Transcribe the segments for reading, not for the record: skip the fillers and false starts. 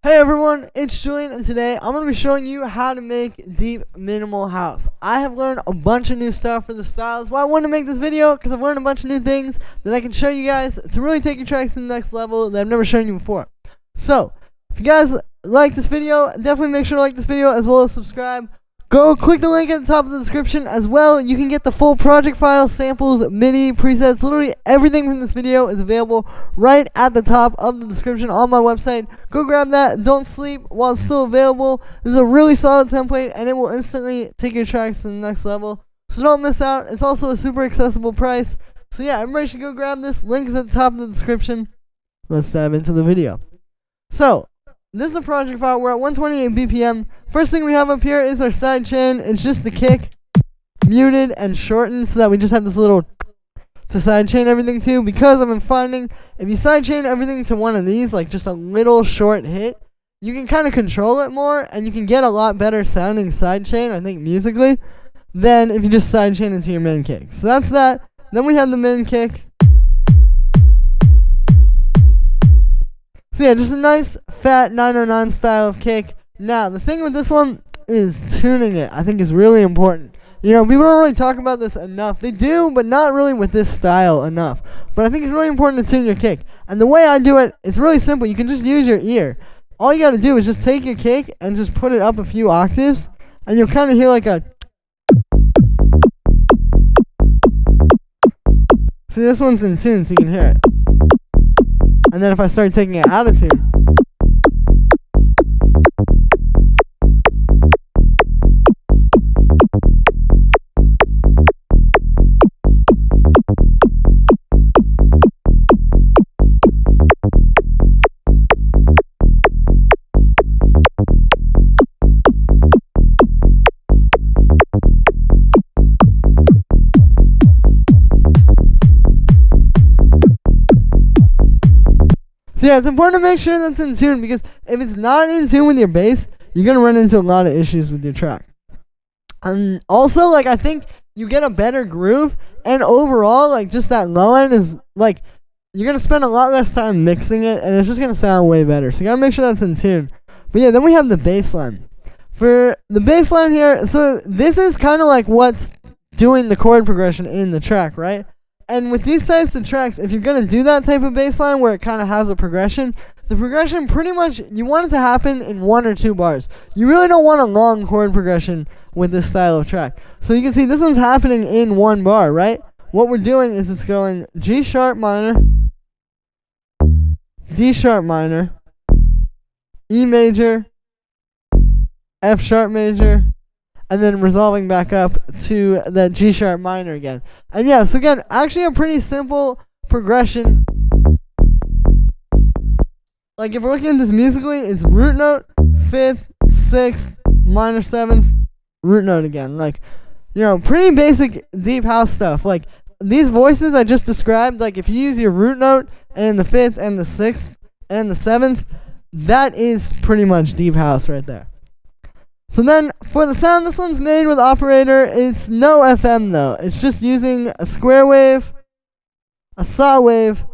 Hey everyone, it's Julian, and today I'm going to be showing you how to make deep minimal house. I have learned a bunch of new stuff for the styles. Why I wanted to make this video, because I've learned a bunch of new things that I can show you guys to really take your tracks to the next level that I've never shown you before. So, if you guys like this video, definitely make sure to like this video as well as subscribe. Go click the link at the top of the description as well. You can get the full project file, samples, MIDI, presets, literally everything from this video is available right at the top of the description on my website. Go grab that. Don't sleep while it's still available. This is a really solid template and it will instantly take your tracks to the next level. So don't miss out. It's also a super accessible price. So yeah, everybody should go grab this. Link is at the top of the description. Let's dive into the video. So, this is the project file. We're at 128 BPM. First thing we have up here is our sidechain. It's just the kick muted and shortened so that we just have this little to sidechain everything to. Because I've been finding if you sidechain everything to one of these, like just a little short hit, you can kind of control it more and you can get a lot better sounding sidechain, I think, musically, than if you just sidechain into your main kick. So that's that. Then we have the main kick. So yeah, just a nice fat 909 style of kick. Now, the thing with this one is tuning it. I think is really important. You know, people don't really talk about this enough. They do, but not really with this style enough. But I think it's really important to tune your kick. And the way I do it, it's really simple. You can just use your ear. All you gotta do is just take your kick and just put it up a few octaves, and you'll kind of hear like a... See, this one's in tune, so you can hear it. And then if I start taking it out of tune, so yeah, it's important to make sure that's in tune, because if it's not in tune with your bass, you're going to run into a lot of issues with your track. And also, like, I think you get a better groove, and overall, like, just that low end is, like, you're going to spend a lot less time mixing it, and it's just going to sound way better. So you got to make sure that's in tune. But yeah, then we have the bass line. For the bass line here, so this is kind of like what's doing the chord progression in the track, right? And with these types of tracks, if you're going to do that type of bass line where it kind of has a progression, the progression pretty much, you want it to happen in 1 or 2 bars. You really don't want a long chord progression with this style of track. So you can see this one's happening in 1 bar, right? What we're doing is it's going G sharp minor, D sharp minor, E major, F sharp major, and then resolving back up to that G sharp minor again. And yeah, so again, actually a pretty simple progression. Like if we're looking at this musically, it's root note, 5th, 6th, minor 7th, root note again. Like, you know, pretty basic deep house stuff. Like these voices I just described, like if you use your root note and the 5th and the 6th and the 7th, that is pretty much deep house right there. So then, for the sound, this one's made with operator. It's no FM though. It's just using a square wave, a saw wave,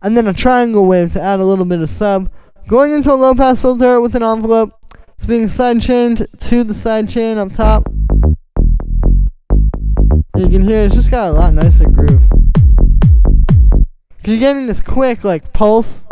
and then a triangle wave to add a little bit of sub. Going into a low pass filter with an envelope. It's being sidechained to the sidechain up top. And you can hear it's just got a lot nicer groove. Because you're getting this quick, like, pulse.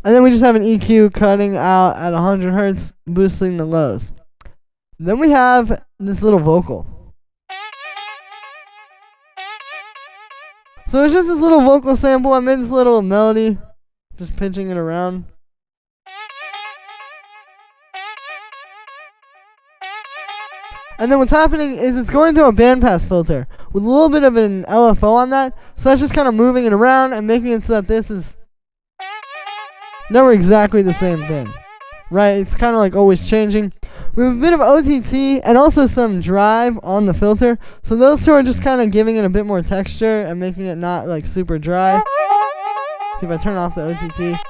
And then we just have an EQ cutting out at 100 hertz, boosting the lows. Then we have this little vocal. So it's just this little vocal sample. I made this little melody, just pitching it around. And then what's happening is it's going through a bandpass filter with a little bit of an LFO on that. So that's just kind of moving it around and making it so that this is never exactly the same thing, right? It's kind of like always changing. We have a bit of OTT and also some drive on the filter. So those two are just kind of giving it a bit more texture and making it not like super dry. See, if I turn off the OTT,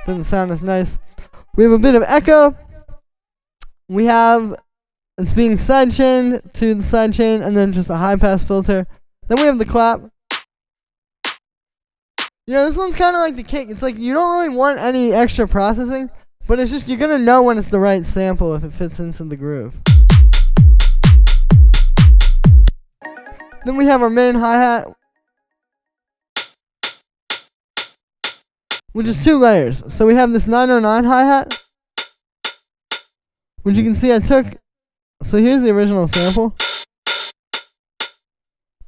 doesn't sound as nice. We have a bit of echo. We have, it's being sidechained to the sidechain and then just a high pass filter. Then we have the clap. You know, this one's kind of like the kick. It's like you don't really want any extra processing, but it's just you're going to know when it's the right sample if it fits into the groove. Then we have our main hi-hat, which is 2 layers. So we have this 909 hi-hat, which you can see I took. So here's the original sample.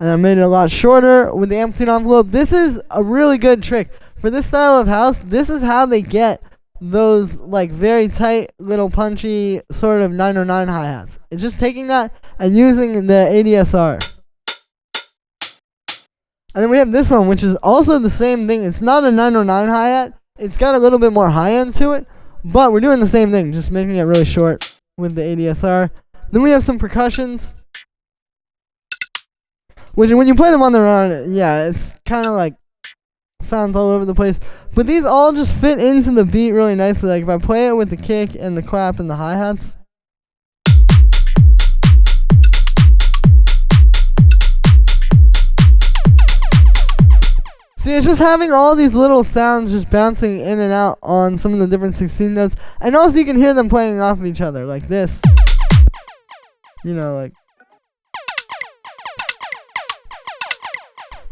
And I made it a lot shorter with the amplitude envelope. This is a really good trick. For this style of house, this is how they get those like very tight, little punchy sort of 909 hi-hats. It's just taking that and using the ADSR. And then we have this one, which is also the same thing. It's not a 909 hi-hat. It's got a little bit more high-end to it. But we're doing the same thing, just making it really short with the ADSR. Then we have some percussions, which when you play them on their own, yeah, it's kind of like sounds all over the place. But these all just fit into the beat really nicely. Like if I play it with the kick and the clap and the hi-hats. See, it's just having all these little sounds just bouncing in and out on some of the different 16 notes. And also you can hear them playing off of each other, like this. You know, like.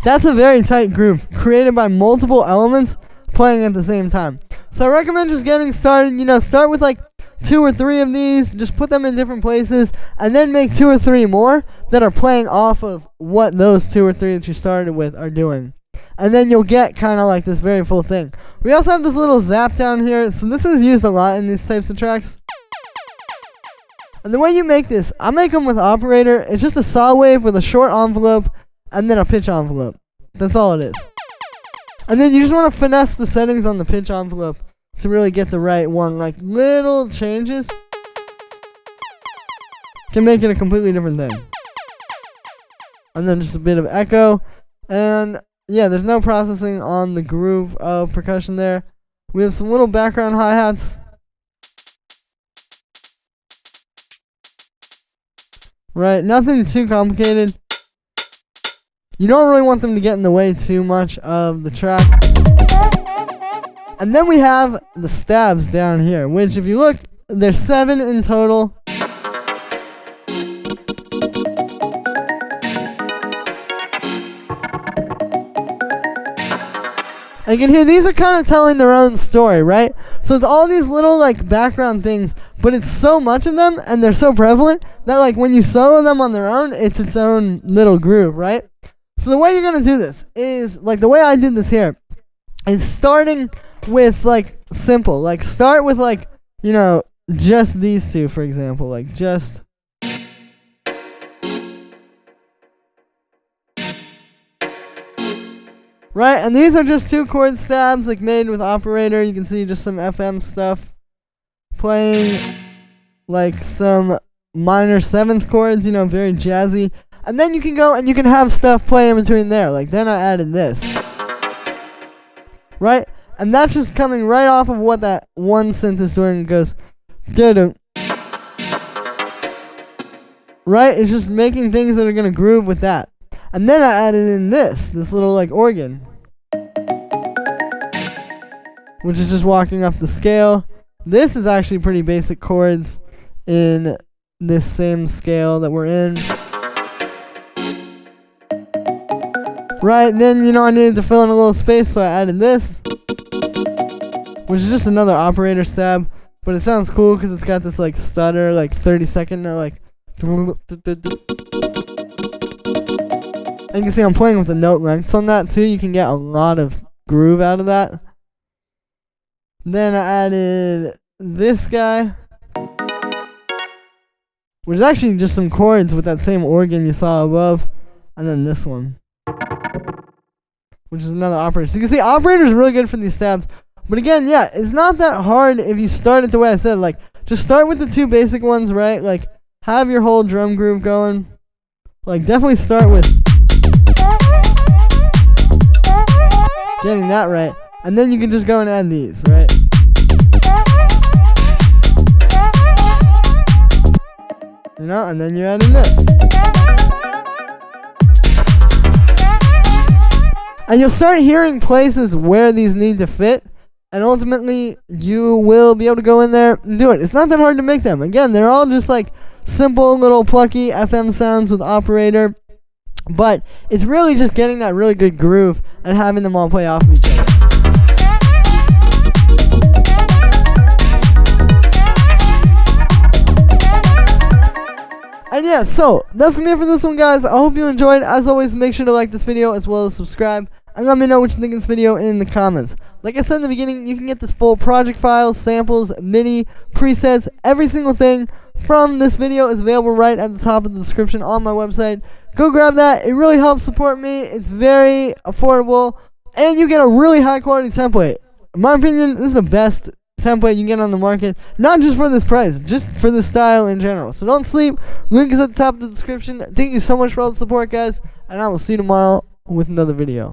That's a very tight groove, created by multiple elements playing at the same time. So I recommend just getting started, you know, start with like 2 or 3 of these, just put them in different places, and then make 2 or 3 more that are playing off of what those 2 or 3 that you started with are doing. And then you'll get kind of like this very full thing. We also have this little zap down here. So this is used a lot in these types of tracks. And the way you make this, I make them with operator. It's just a saw wave with a short envelope and then a pitch envelope. That's all it is. And then you just want to finesse the settings on the pitch envelope to really get the right one. Like little changes can make it a completely different thing. And then just a bit of echo. And yeah, there's no processing on the groove of percussion there. We have some little background hi-hats. Right, nothing too complicated. You don't really want them to get in the way too much of the track. And then we have the stabs down here, which if you look, there's 7 in total. And you can hear these are kind of telling their own story, right? So it's all these little like background things, but it's so much of them and they're so prevalent that like when you solo them on their own, it's its own little groove, right? So the way you're going to do this is like the way I did this here is starting with like simple, like start with like, you know, just these 2, for example, like just. Right, and these are just 2 chord stabs, like made with operator. You can see just some FM stuff. Playing like some minor 7th chords, you know, very jazzy. And then you can go and you can have stuff play in between there. Like then I added this. Right? And that's just coming right off of what that one synth is doing. It goes, doo-doo. Right? It's just making things that are going to groove with that. And then I added in this little like organ, which is just walking up the scale. This is actually pretty basic chords in this same scale that we're in. Right, then, you know, I needed to fill in a little space, so I added this, which is just another operator stab, but it sounds cool because it's got this like stutter, like 30-second, like. And you can see I'm playing with the note lengths on that too. You can get a lot of groove out of that. Then I added this guy, which is actually just some chords with that same organ you saw above. And then this one, which is another operator. So you can see operator is really good for these stabs. But again, yeah, it's not that hard if you start it the way I said. Like, just start with the 2 basic ones, right? Like, have your whole drum groove going. Like, definitely start with getting that right, and then you can just go and add these, right? You know, and then you add in this. And you'll start hearing places where these need to fit, and ultimately you will be able to go in there and do it. It's not that hard to make them. Again, they're all just like simple little plucky FM sounds with operator, but it's really just getting that really good groove and having them all play off of each other. And yeah, so that's gonna be it for this one, guys. I hope you enjoyed. As always, make sure to like this video as well as subscribe, and let me know what you think of this video in the comments. Like I said in the beginning, you can get this full project files, samples, MIDI, presets, every single thing from this video is available right at the top of the description on my website. Go grab that. It really helps support me. It's very affordable, and you get a really high quality template. In my opinion, this is the best template you can get on the market, not just for this price, just for the style in general. So don't sleep. Link is at the top of the description. Thank you so much for all the support, guys, and I will see you tomorrow with another video.